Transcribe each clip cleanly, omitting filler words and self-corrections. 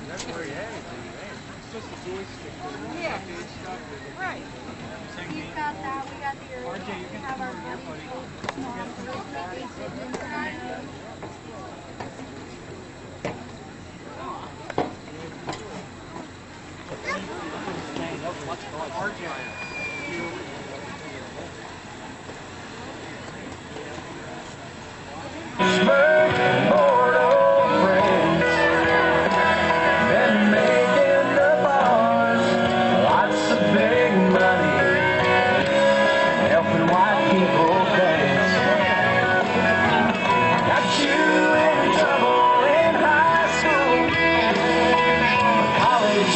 That's where he had it. It's just a joystick. Yeah. Right. He's got that. We got the RJ, you can have our come over here,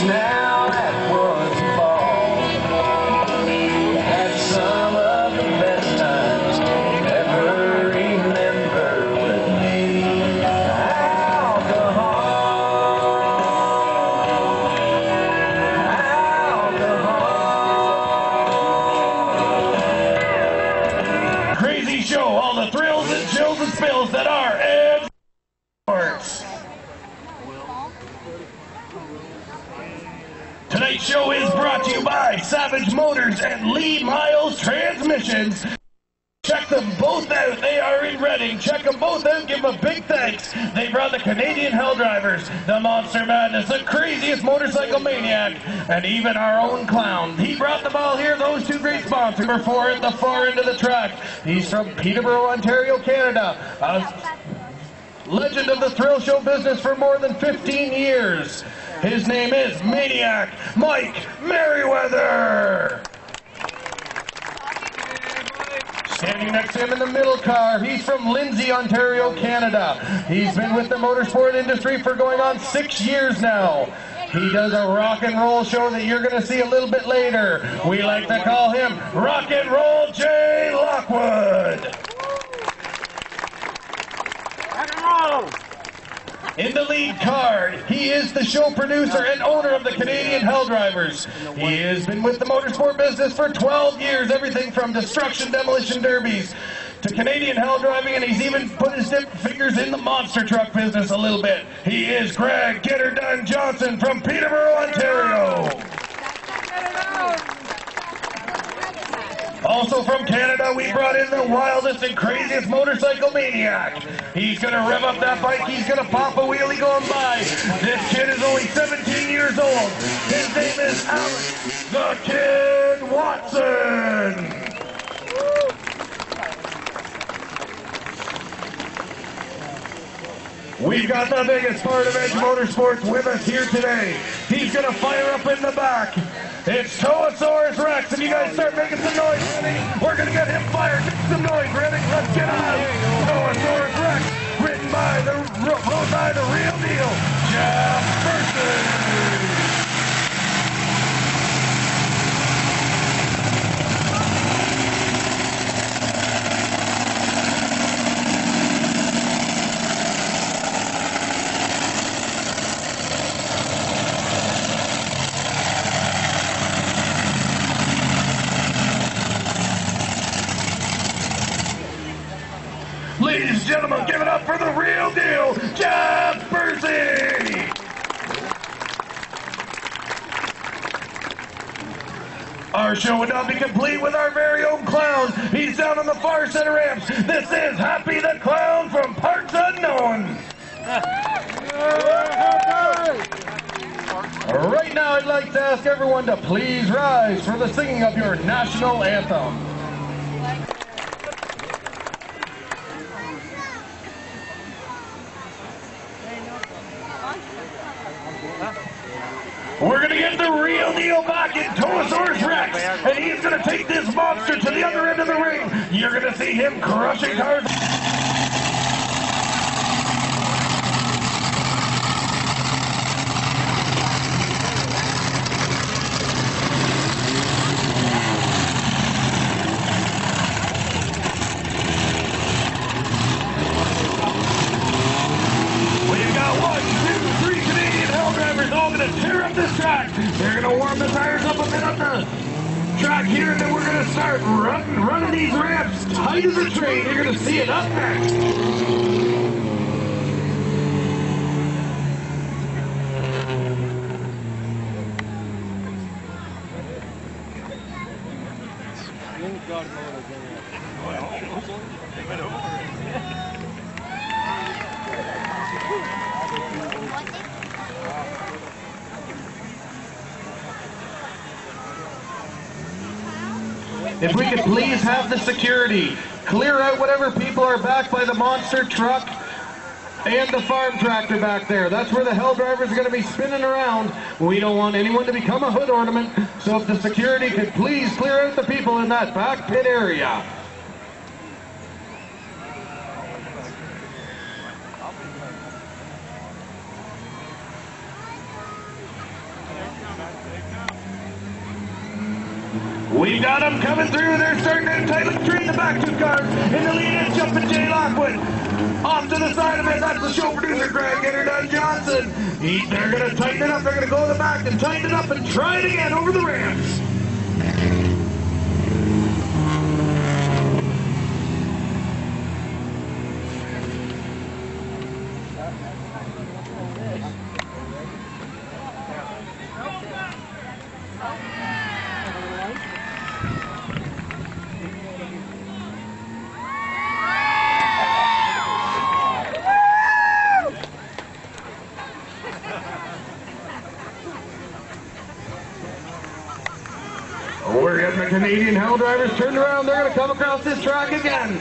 Now that was a ball. Had some of the best times ever remember with me. Alcohol. Crazy show, all the thrills and chills and spills that are sports. Tonight's show is brought to you by Savage Motors and Lee Miles Transmissions. Check them both out. They are in Reading. Check them both out. Give them a big thanks. They brought the Canadian Helldrivers, the Monster Madness, the craziest motorcycle maniac, and even our own clown. He brought the ball here. Those two great sponsors. Number 4 at the far end of the track. He's from Peterborough, Ontario, Canada. Legend of the thrill show business for more than 15 years. His name is Maniac Mike Merriweather. Standing next to him in the middle car, he's from Lindsay, Ontario, Canada. He's been with the motorsport industry for going on 6 years now. He does a rock and roll show that you're going to see a little bit later. We like to call him Rock and Roll Jay Lockwood. In the lead car, he is the show producer and owner of the Canadian Helldrivers. He has been with the motorsport business for 12 years, everything from destruction demolition derbies to Canadian Helldriving, and he's even put his fingers in the monster truck business a little bit. He is Greg Get Her Done Johnson from Peterborough, Ontario. Also from Canada, we brought in the wildest and craziest motorcycle maniac. He's going to rev up that bike. He's going to pop a wheelie going by. This kid is only 17 years old. His name is Alex the Kid Watson. We've got the biggest part of Edge Motorsports with us here today. He's going to fire up in the back. It's Toasaurus Rex, and you guys start making some noise, ready? We're going to get him fired. Make some noise, ready? Let's get out. Toasaurus Rex, written by the real deal, Jeff Burson. Ladies and gentlemen, give it up for the real deal, Jeff Bursey! Our show would not be complete with our very own clown. He's down on the far center ramps. This is Happy the Clown from Parts Unknown. Right now, I'd like to ask everyone to please rise for the singing of your national anthem. We're going to get the real deal back in Toasaurus Rex, and he's going to take this monster to the other end of the ring. You're going to see him crushing cars. They're going to warm the tires up a bit on the track here, and then we're going to start running these ramps tight as a train. You're going to see it up next. if we could please have the security clear out whatever people are back by the monster truck and the farm tractor back there. That's where the hell drivers are going to be spinning around. We don't want anyone to become a hood ornament, so if the security could please clear out the people in that back pit area. We've got them coming through. They're starting to tightly train the back two cars. In the lead is jumping Jay Lockwood. Off to the side of it, that's the show producer, Greg Interdone Johnson. They're going to tighten it up. They're going to go to the back and tighten it up and try it again over the ramps. We're getting the Canadian Hell drivers turned around. They're going to come across this track again.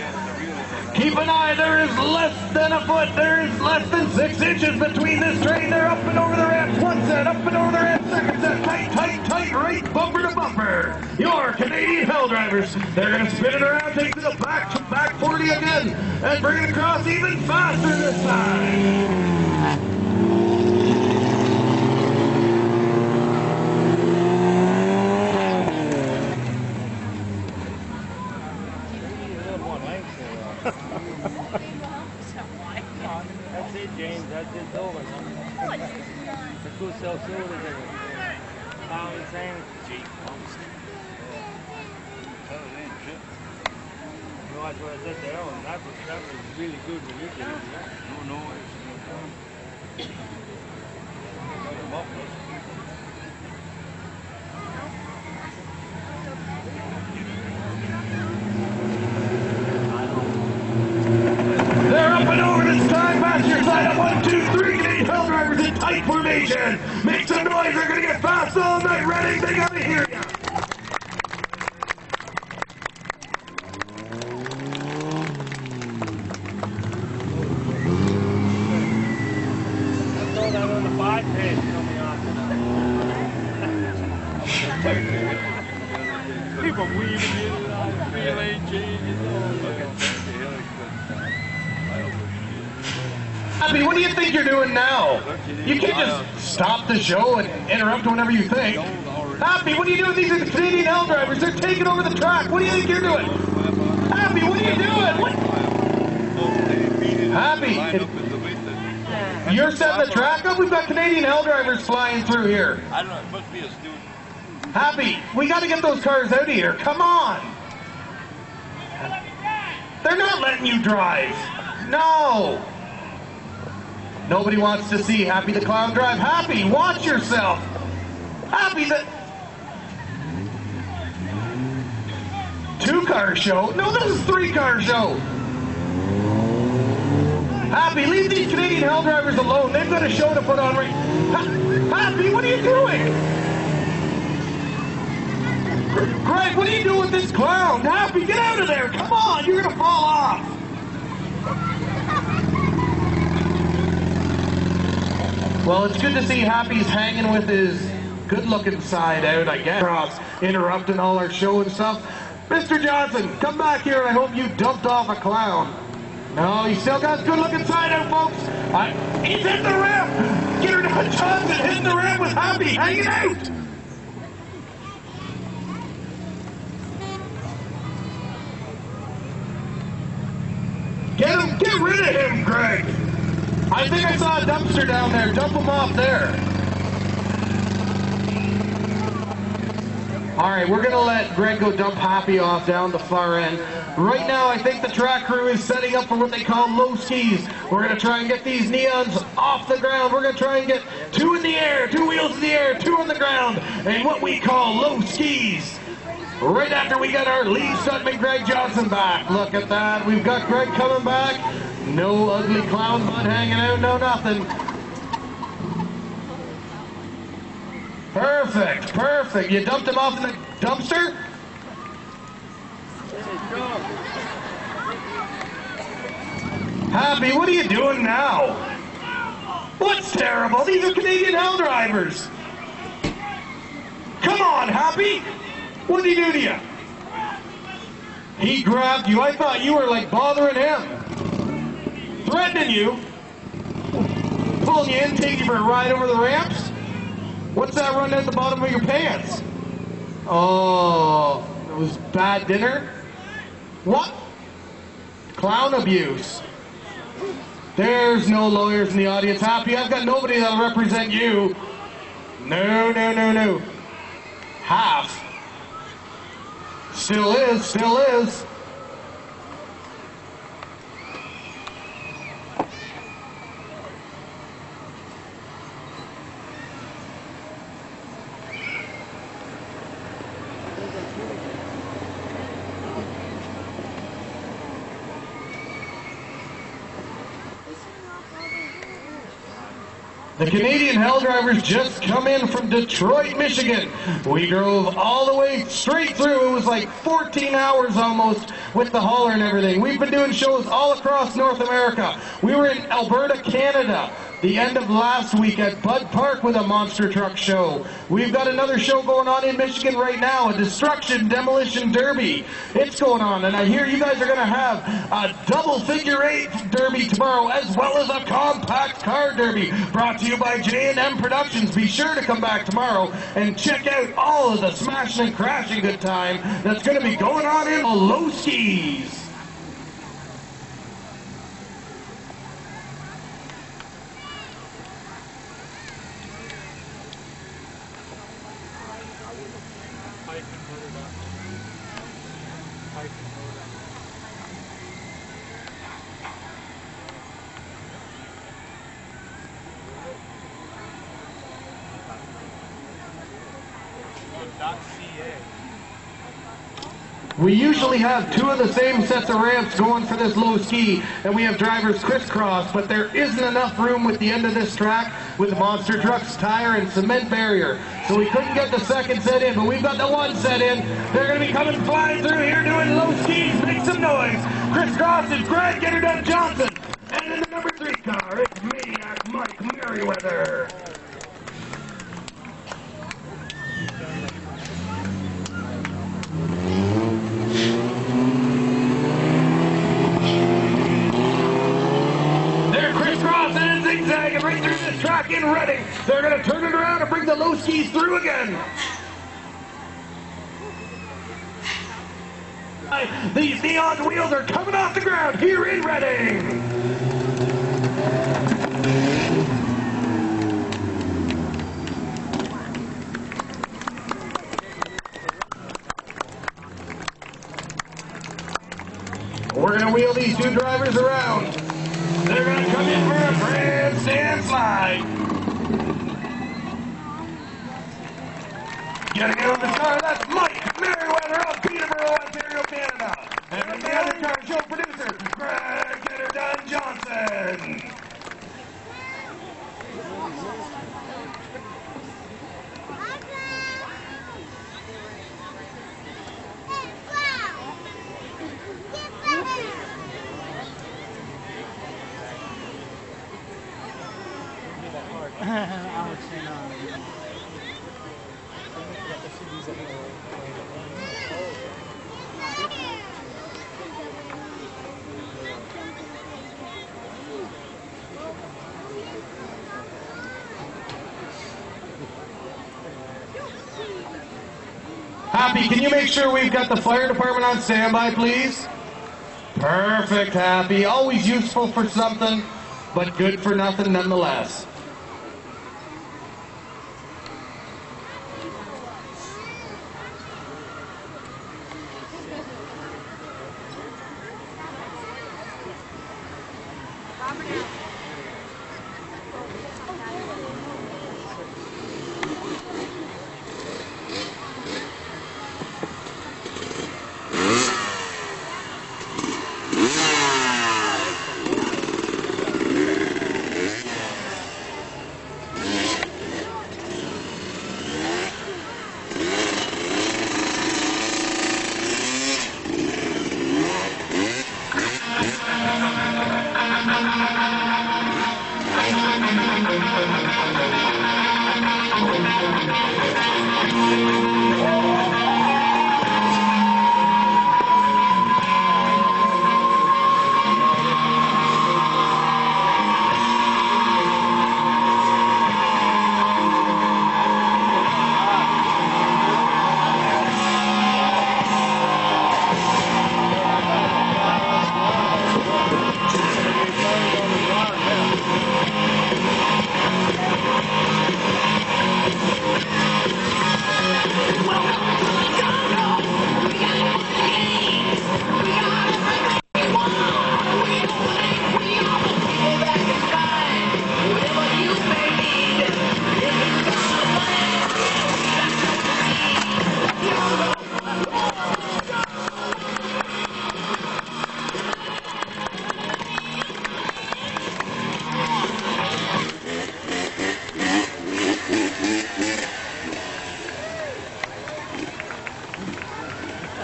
Keep an eye. There is less than a foot. There is less than 6 inches between this train. They're up and over the ramps. One set, up and over the ramps. Second set, tight, tight, tight, right bumper to bumper. Your Canadian Hell drivers. They're going to spin it around, take to the back 40 again, and bring it across even faster this time. That's it, James. That's it. Over. The cool self-sold is insane. You watch what I said there, and that was really good when you did it. No. They're up and over this time. Pass your side up. 1, 2, 3. Canadian Hell drivers in tight formation. Make some noise. They're going to get fast all night. Ready? They got to hear you. I saw that on the 5 page coming off. People weaving in and out, relay changes. Happy, what do you think you're doing now? You can't just stop the show and interrupt whenever you think. Happy, what are you doing? These are the Canadian Hell drivers. They're taking over the track. What do you think you're doing? Happy, what are you doing? What? Happy, you're setting the track up? We've got Canadian Hell drivers flying through here. I don't know, it must be a student. Happy, we got to get those cars out of here. Come on. They're not letting you drive. No. Nobody wants to see Happy the Clown drive. Happy, watch yourself. Happy the... 2-car show? No, this is 3-car show. Happy, leave these Canadian Hell drivers alone. They've got a show to put on right... Happy, what are you doing? Greg, what are you doing with this clown? Happy, get out of there. Come on, you're going to fall off. Well, it's good to see Happy's hanging with his good-looking side out, I guess. Interrupting all our show and stuff. Mr. Johnson, come back here, and I hope you dumped off a clown. No, he still got his good-looking side out, folks. He's hitting the ramp. Get her down, Johnson, hitting the ramp with Happy, hanging out. Get rid of him, Greg. I think I saw a dumpster down there. Dump him off there. All right, we're going to let Greg go dump Happy off down the far end. Right now, I think the track crew is setting up for what they call low skis. We're going to try and get these neons off the ground. We're going to try and get 2 in the air, 2 wheels in the air, 2 on the ground, and what we call low skis. Right after we get our Lee Sutton and Greg Johnson back. Look at that. We've got Greg coming back. No ugly clown butt hanging out, no nothing. Perfect, perfect. You dumped him off in the dumpster? Happy, what are you doing now? What's terrible? These are Canadian Hell drivers. Come on, Happy. What did he do to you? He grabbed you. I thought you were like bothering him. Threatening you. Pulling you in, taking you for a ride over the ramps. What's that running at the bottom of your pants? Oh, it was bad dinner? What? Clown abuse. There's no lawyers in the audience. Happy, I've got nobody that'll represent you. No, no, no, no. Half. Still is, still is. The Canadian Hell drivers just come in from Detroit, Michigan. We drove all the way straight through. It was like 14 hours almost with the hauler and everything. We've been doing shows all across North America. We were in Alberta, Canada, the end of last week at Bud Park with a monster truck show. We've got another show going on in Michigan right now, a Destruction Demolition Derby. It's going on, and I hear you guys are going to have a double figure eight derby tomorrow, as well as a compact car derby, brought to you by J&M Productions. Be sure to come back tomorrow and check out all of the smashing and crashing good time that's going to be going on in Low Skis. We usually have two of the same sets of ramps going for this low ski, and we have drivers crisscross, but there isn't enough room with the end of this track with the monster trucks, tire, and cement barrier. So we couldn't get the second set in, but we've got the one set in. They're going to be coming flying through here doing low skis. Make some noise. Crisscross is Greg Getterdon Johnson. And in the number 3 car, it's Maniac Mike Merriweather. Zigzagging right through this track in Reading. They're going to turn it around and bring the low skis through again. These neon wheels are coming off the ground here in Reading. We're going to wheel these two drivers around. They're going to come in for a grandstand slide. Getting in on the car, that's Mike Merriweather of Peterborough, Ontario, Canada. And the other car show producer, Greg Getterdon Johnson. Happy, can you make sure we've got the fire department on standby, please? Perfect, Happy. Always useful for something, but good for nothing nonetheless.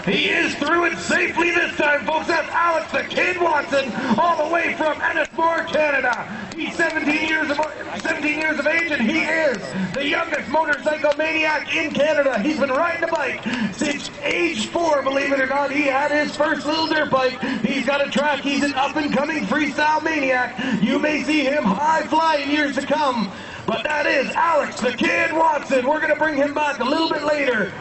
He is through it safely this time, folks. That's Alex the Kid Watson, all the way from Ennismore, Canada. He's 17 years of age, and he is the youngest motorcycle maniac in Canada. He's been riding a bike since age 4, believe it or not. He had his first little dirt bike. He's got a track. He's an up-and-coming freestyle maniac. You may see him high-fly in years to come. But that is Alex the Kid Watson. We're going to bring him back a little bit later.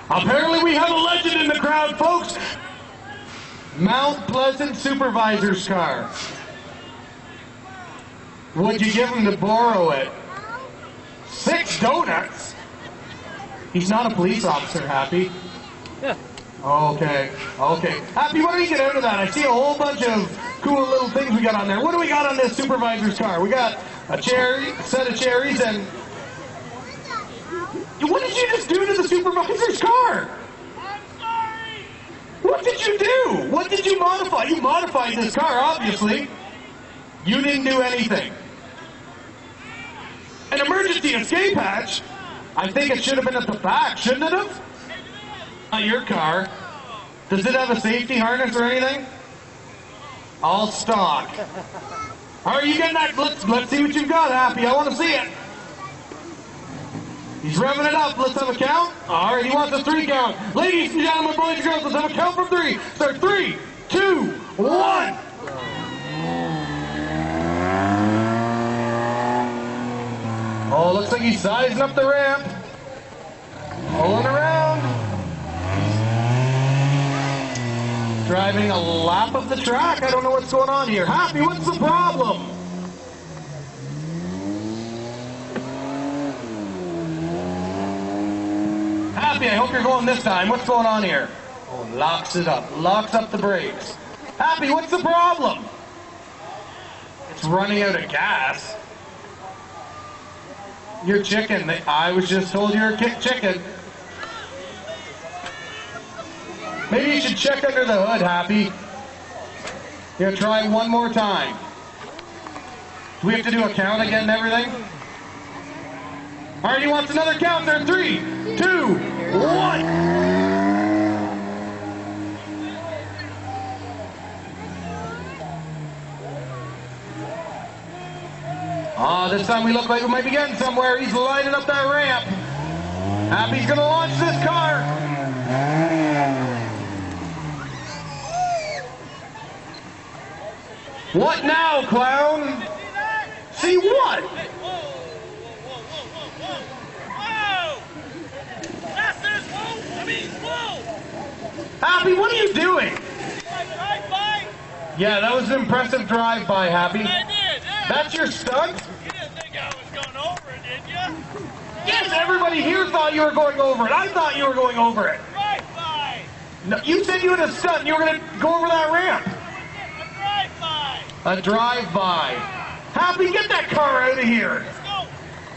Apparently we have a legend in the crowd, folks. Mount Pleasant supervisor's car. Would you give him to borrow it? 6 donuts? He's not a police officer, Happy. Yeah. Okay. Happy, what do we get out of that? I see a whole bunch of cool little things we got on there. What do we got on this supervisor's car? We got a cherry, a set of cherries, and... What did you just do to the supervisor's car? I'm sorry! What did you do? What did you modify? You modified this car, obviously. You didn't do anything. An emergency escape hatch? I think it should have been at the back, shouldn't it have? Not your car. Does it have a safety harness or anything? All stock. Are you getting that? Let's see what you've got, Happy. I want to see it. He's revving it up. Let's have a count. All right, he wants a 3 count. Ladies and gentlemen, boys and girls, let's have a count from 3. Start 3, 2, 1. Oh, looks like he's sizing up the ramp. Rolling around. Driving a lap of the track. I don't know what's going on here. Happy, what's the problem? Happy, I hope you're going this time. What's going on here? Oh, locks it up. Locks up the brakes. Happy, what's the problem? It's running out of gas. You're chicken. I was just told you're a chicken. Maybe you should check under the hood, Happy. Here, try one more time. Do we have to do a count again and everything? All right, he wants another count there. 3, 2, 1. This time we look like we might be getting somewhere. He's lining up that ramp. Happy's going to launch this car. What now, clown? See what? That's this, whoa! I mean, whoa! Happy, what are you doing? Drive-by? Yeah, that was an impressive drive-by, Happy. I did, yeah. That's your stunt? You didn't think I was going over it, did you? Yes, everybody here thought you were going over it. I thought you were going over it. Drive-by! No, you said you had a stunt and you were going to go over that ramp. A drive-by. A drive-by. Happy, get that car out of here. Let's go.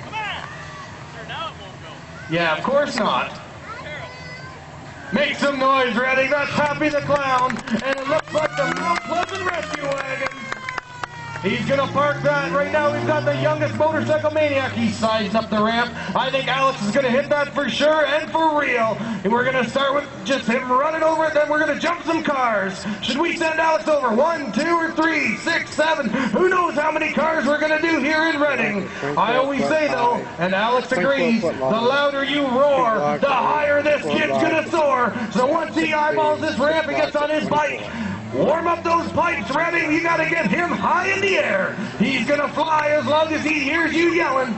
Come on. Sure, now it won't go. Yeah, of course not. Carol. Make some noise, Redding. That's Happy the Clown. And it looks like the Mount Pleasant Rescue Wagon. He's going to park that. Right now, we've got the youngest motorcycle maniac. He's sized up the ramp. I think Alex is going to hit that for sure and for real. And we're going to start with just him running over it. Then we're going to jump some cars. Should we send Alex over? 1, 2, or 3, 6, 7? Who knows how many cars we're going to do here in Redding? I always say, though, and Alex agrees, the louder you roar, the higher this kid's going to soar. So once he eyeballs this ramp and gets on his bike, warm up those pipes, Redding. You got to get him high in the air. He's going to fly as long as he hears you yelling.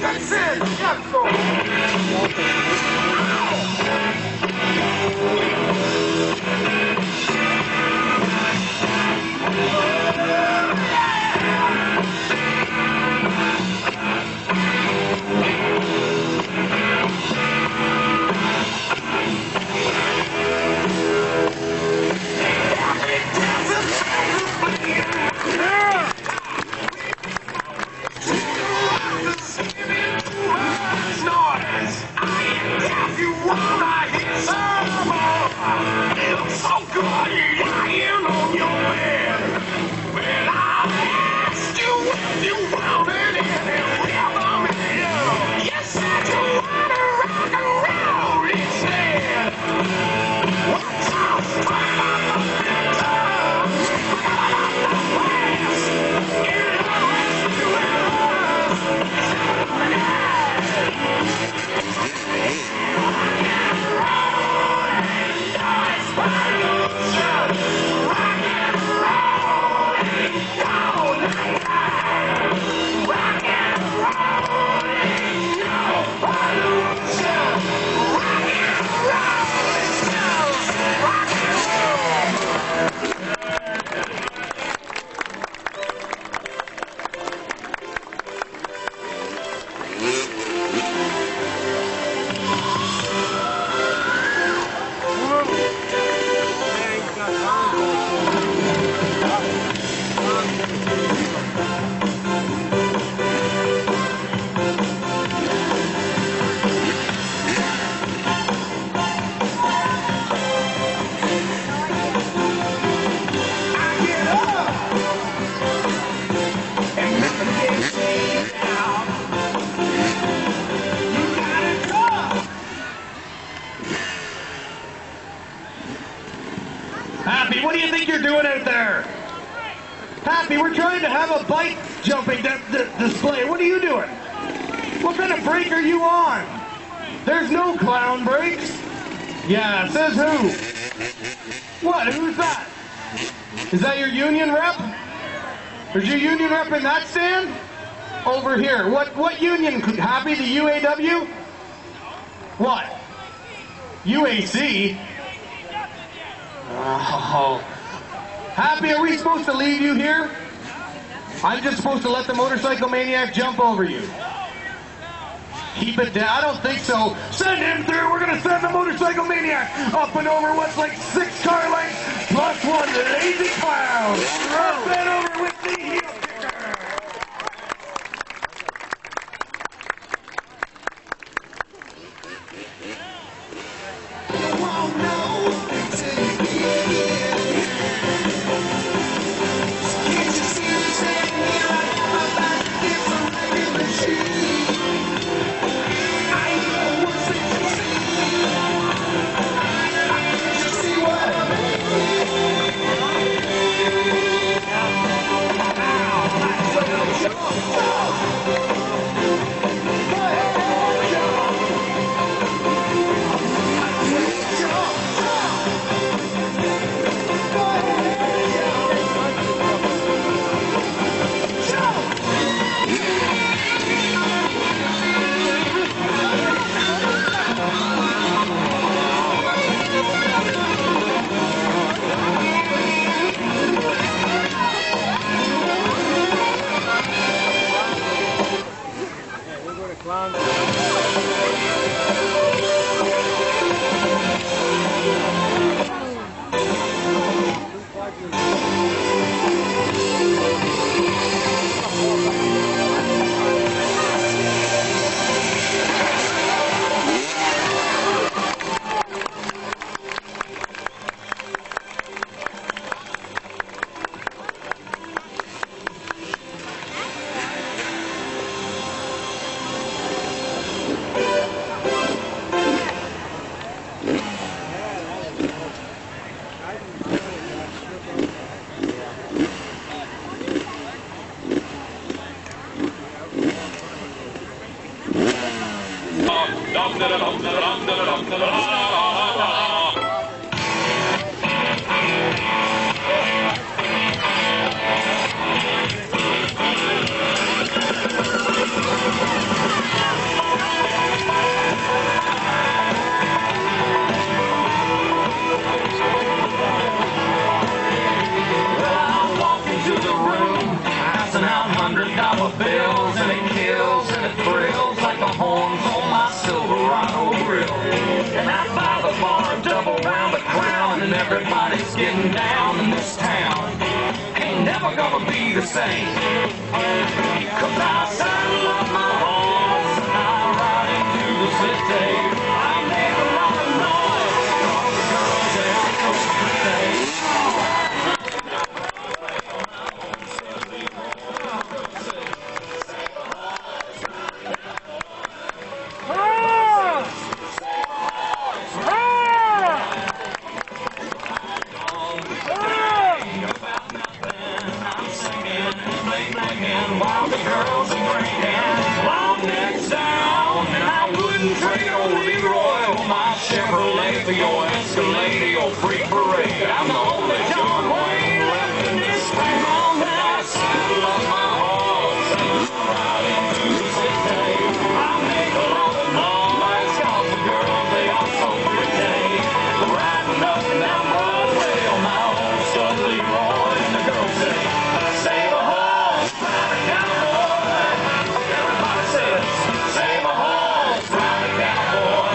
That's it! Let's go! Happy, what do you think you're doing out there? Happy, we're trying to have a bike jumping display. What are you doing? What kind of brake are you on? There's no clown brakes. Yeah, says who? What? Who's that? Is that your union rep? Is your union rep in that stand? Over here. What union? Happy, the UAW? What? UAC? Oh. Happy, are we supposed to leave you here? I'm just supposed to let the motorcycle maniac jump over you. Keep it down. I don't think so. Send him through. We're going to send the motorcycle maniac up and over what's like 6 car lengths plus 1 lazy clown. Up and over with the heel kicker. and everybody's getting down in this town. Ain't never gonna be the same. 'Cause I saddle up my horse and I ride into the city. I make a lot of noise, 'cause the girls, they are so pretty. While the girls are drinking, long necks down, and I wouldn't trade old Leroy or my Chevrolet for your Escalade or your Free Parade. I'm the only John Wayne left in this town, and I saddle up my horse and ride into the city. I make a lot of noise, 'cause the girls, they are so pretty. Riding up and down Broadway on my old stud Leroy, and the girls say, save a horse, ride a cowboy. Everybody says, save a horse, ride a cowboy.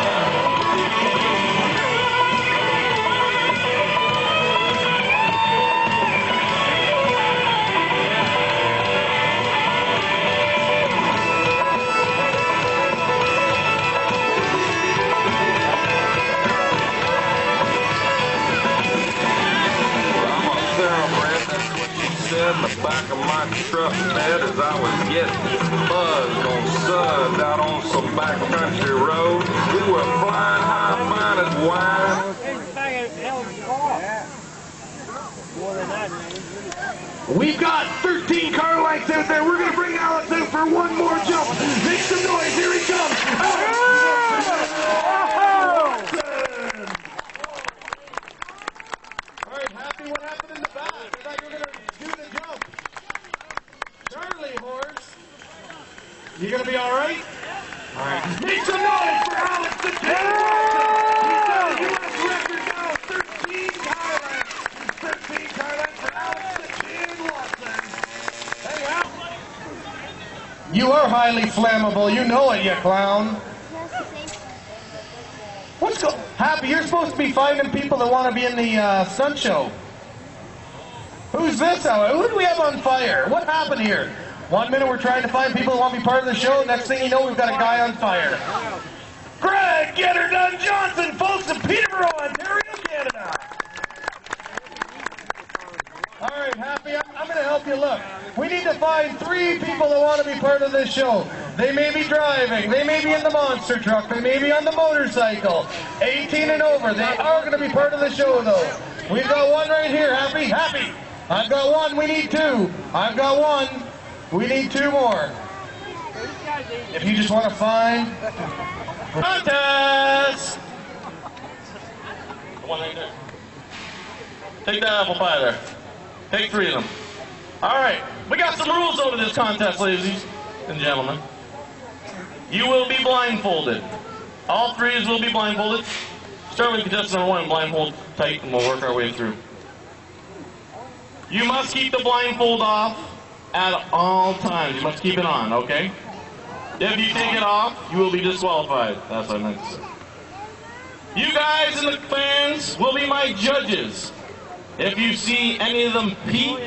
I'm a thoroughbred, that's what she said in the back of my truck bed as I was getting buzzed on suds out on some backcountry road. We were flying high, fine as wine. This bag of hell's car. More than that, man. We've got 13 car lights out there. We're going to bring Alex out for one more jump. Make some noise. Here he comes. All right, Happy, what happened in the back? I thought you were going to do the jump. Charlie, horse. You going to be all right? All right. Make some noise for Alex the King Watson. He's got a U.S. record now. 13 car lights. 13 car lights for Alex the King Watson. Hey, Al. You are highly flammable. You know it, you clown. What's going Happy, you're supposed to be finding people that want to be in the Sun Show. Who's this? Who do we have on fire? What happened here? 1 minute we're trying to find people that want to be part of the show. Next thing you know, we've got a guy on fire. Greg Get Her Done Johnson, folks in Peterborough, Ontario, Canada. All right, Happy, I'm going to help you look. We need to find 3 people that want to be part of this show. They may be driving. They may be in the monster truck. They may be on the motorcycle. 18 and over. They are going to be part of the show, though. We've got one right here. Happy? Happy. I've got one. We need 2. I've got one. We need 2 more. If you just want to find... Contest! One right there. Take that apple pie there. Take 3 of them. All right. We got some rules over this contest, ladies and gentlemen. You will be blindfolded. All 3 will be blindfolded. Start with contestant number 1, blindfold tight, and we'll work our way through. You must keep the blindfold off at all times. You must keep it on, okay? If you take it off, you will be disqualified. That's what I meant to say. You guys and the fans will be my judges. If you see any of them peek,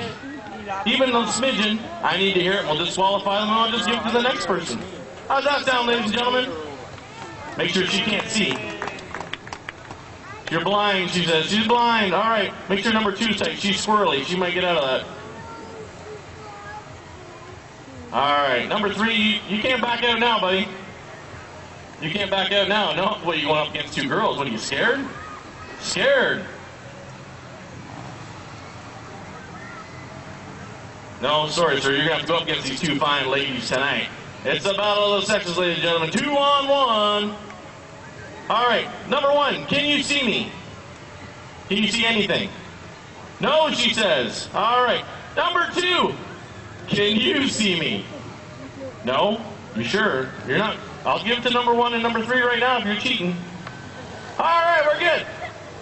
even a smidgen, I need to hear it. We'll disqualify them and I'll just give it to the next person. How's that sound, ladies and gentlemen? Make sure she can't see. You're blind, she says. She's blind. All right. Make sure number 2's tight. She's squirrely. She might get out of that. All right. Number 3, you can't back out now, buddy. You can't back out now. No. What, you going up against 2 girls? What, are you scared? Scared. No, sorry, sir. You're going to have to go up against these 2 fine ladies tonight. It's a battle of the sexes, ladies and gentlemen. 2 on 1. All right. Number 1, can you see me? Can you see anything? No, she says. All right. Number 2, can you see me? No? You sure? You're not? I'll give it to number 1 and number 3 right now if you're cheating. All right, we're good.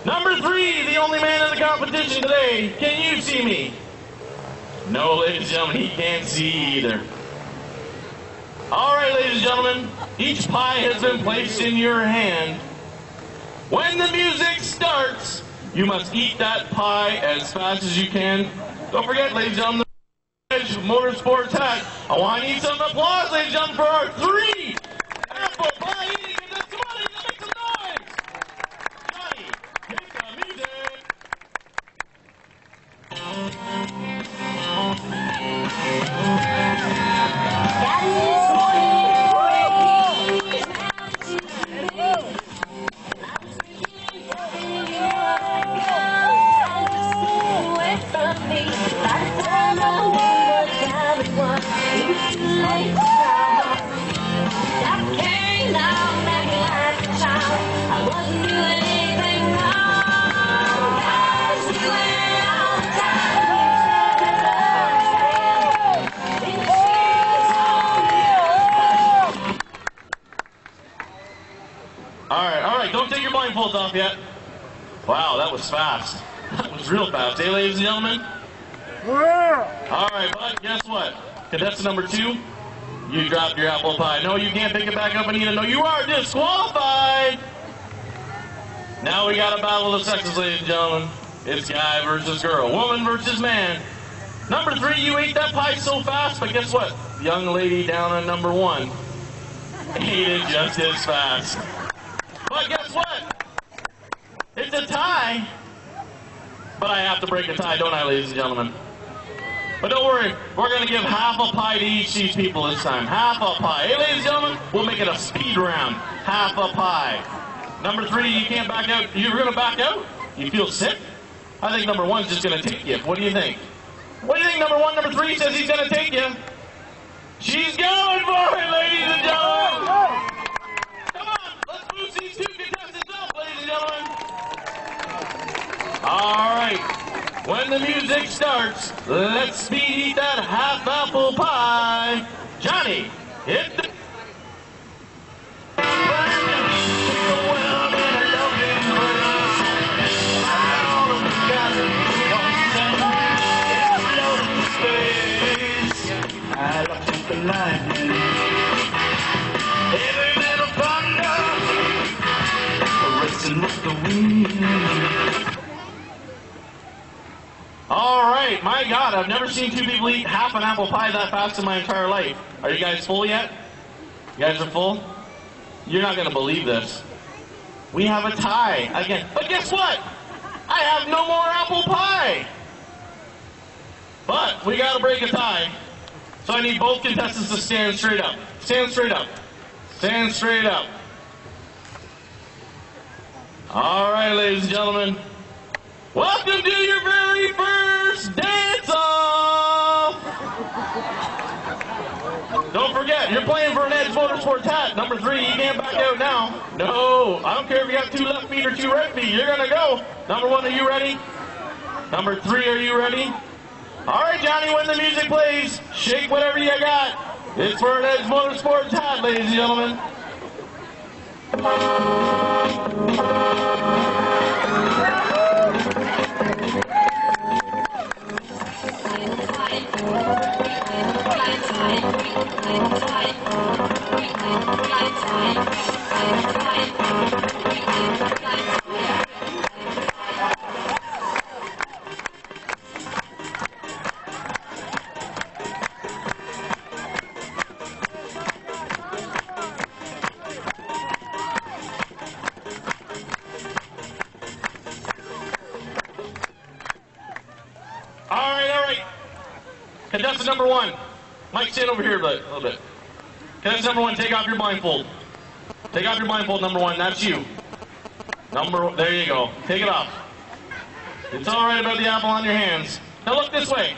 Number 3, the only man in the competition today. Can you see me? No, ladies and gentlemen, he can't see either. All right, ladies and gentlemen, each pie has been placed in your hand. When the music starts, You must eat that pie as fast as you can. Don't forget, ladies and gentlemen, Motorsports Hat. I want to need some applause, ladies and gentlemen, for our 3 apple pie eating contestants. Come on, ladies, make some noise. Johnny, hit the music. Don't take your blindfolds off yet. Wow, that was fast. That was real fast, eh, ladies and gentlemen? All right, but guess what? Contestant number 2, you dropped your apple pie. No, you can't pick it back up and eat it. No, you are disqualified. Now we got a battle of the sexes, ladies and gentlemen. It's guy versus girl, woman versus man. Number 3, you ate that pie so fast, but guess what? The young lady down on number 1 ate it just as fast. But guess what? It's a tie. But I have to break a tie, don't I, ladies and gentlemen? But don't worry, we're going to give half a pie to each of these people this time. Half a pie. Hey, ladies and gentlemen, we'll make it a speed round. Half a pie. Number 3, you can't back out. You're going to back out? You feel sick? I think number 1's just going to take you. What do you think? What do you think number 1, number 3 says he's going to take you? She's going for it, ladies and gentlemen. Come on, let's boost these 2 contestants up, ladies and gentlemen. All right, when the music starts, let's speed eat that half apple pie. Johnny, hit the... I love the lightning. Heavy metal thunder, racing with the wind. All right, my God, I've never seen 2 people eat half an apple pie that fast in my entire life. Are you guys full yet? You guys are full? You're not going to believe this. We have a tie again. But guess what? I have no more apple pie. But we got to break a tie. So I need both contestants to stand straight up. Stand straight up. Stand straight up. All right, ladies and gentlemen. Welcome to your very first dance-off. Don't forget, you're playing for an Edge Motorsports hat. Number 3, you can't back out now. No, I don't care if you got 2 left feet or 2 right feet. You're going to go. Number 1, are you ready? Number 3, are you ready? All right, Johnny, when the music plays, shake whatever you got. It's for an Edge Motorsports hat, ladies and gentlemen. Contestant number 1. Mike, stand over here a little bit. Contestant number 1, take off your blindfold. Take off your blindfold, number 1. That's you. There you go. Take it off. It's all right about the apple on your hands. Now look this way.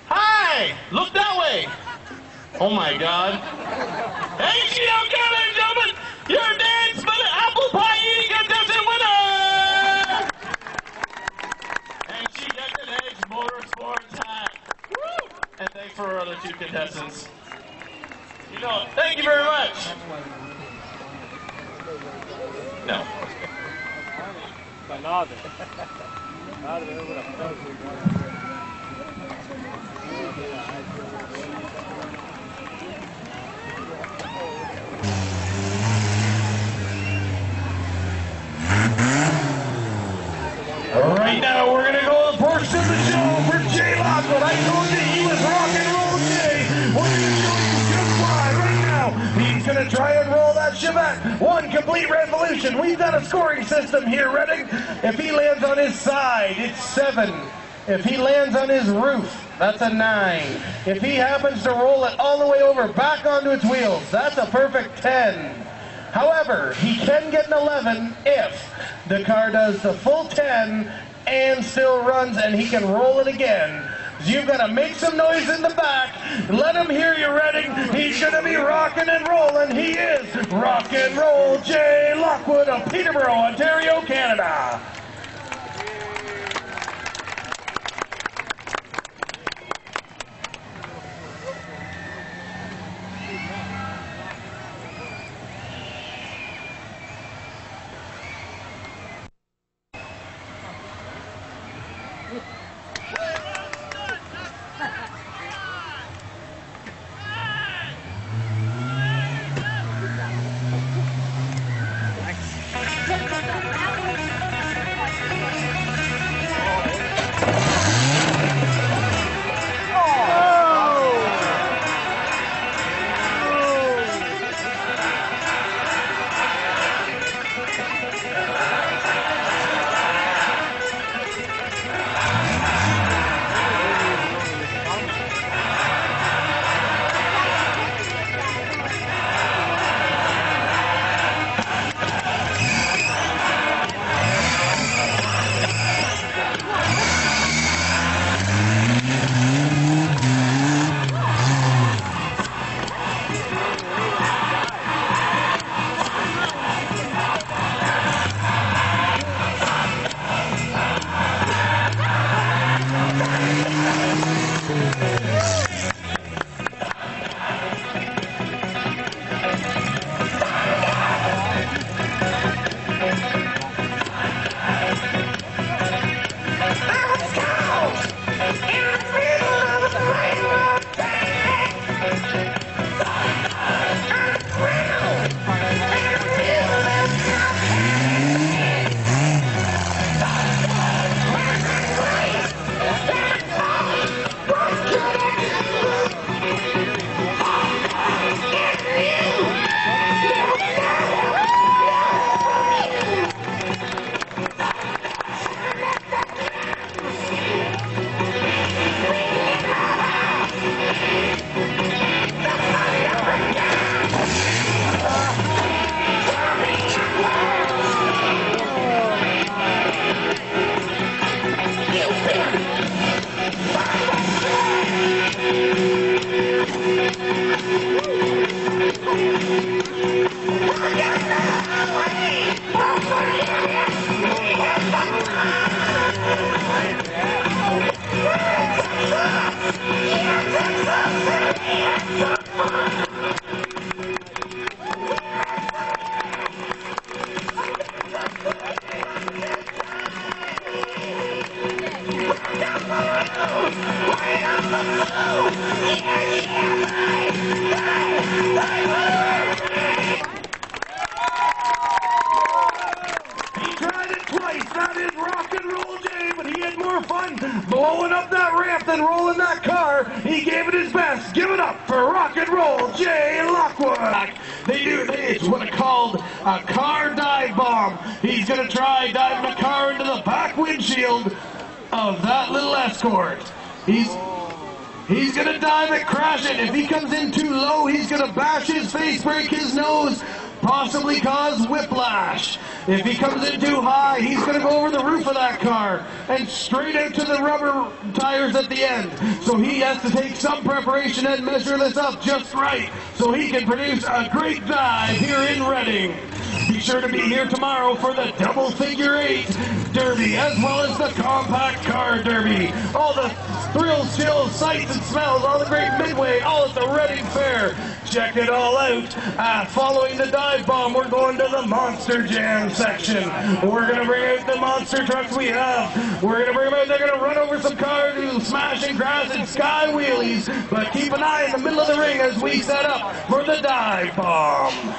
Hi! Look that way. Oh my God. Hey, she don't care, ladies and gentlemen. Your dance for the apple pie eating contestant winner! And she gets an Edge Motorsports hat. Woo! And thanks for our other 2 contestants. You know, thank you very much. No. Right now, we're gonna go to the portion of the show for Jay Lockwood. I told you he was rock and roll Jay. We're gonna show you just why right now. He's gonna try and roll that Chevette. One complete revolution. We've got a scoring system here, Redding. If he lands on his side, it's 7. If he lands on his roof, that's a 9. If he happens to roll it all the way over back onto its wheels, that's a perfect 10. However, he can get an 11 if the car does the full 10 and still runs, and he can roll it again. So you've got to make some noise in the back. Let him hear you, Redding. He's going to be rocking and rolling. He is Rock and Roll Jay Lockwood of Peterborough, Ontario, Canada. Blowing up that ramp and rolling that car. He gave it his best. Give it up for Rock and Roll Jay Lockwood. It's what it's called a car dive bomb. He's going to try diving the car into the back windshield of that little Escort. He's going to dive it, crash it. If he comes in too low, he's going to bash his face, break his nose, possibly cause whiplash. If he comes in too high, he's going to go over the roof of that car and straight out to the rubber tires at the end. So he has to take some preparation and measure this up just right so he can produce a great dive here in Redding. Be sure to be here tomorrow for the double figure 8 derby as well as the compact car derby. All the thrills, chills, sights and smells, all the great midway, all at the Redding Fair. Check it all out. Following the dive bomb, we're going to the Monster Jam section. We're going to bring out the monster trucks we have. We're going to bring them out. They're going to run over some cars, do smash and crash and sky wheelies. But keep an eye in the middle of the ring as we set up for the dive bomb.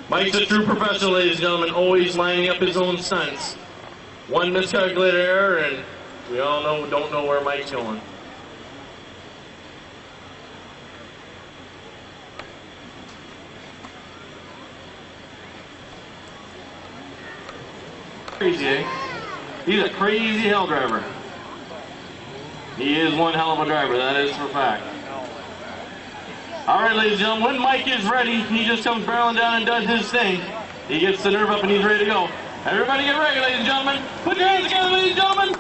Mike's a true professional, ladies and gentlemen, always lining up his own stunts. One miscalculated error, and we all don't know where Mike's going. Crazy, eh? He's a crazy hell driver. He is one hell of a driver, that is for a fact. All right, ladies and gentlemen, when Mike is ready, he just comes barreling down and does his thing. He gets the nerve up and he's ready to go. Everybody get ready, ladies and gentlemen. Put your hands together, ladies and gentlemen.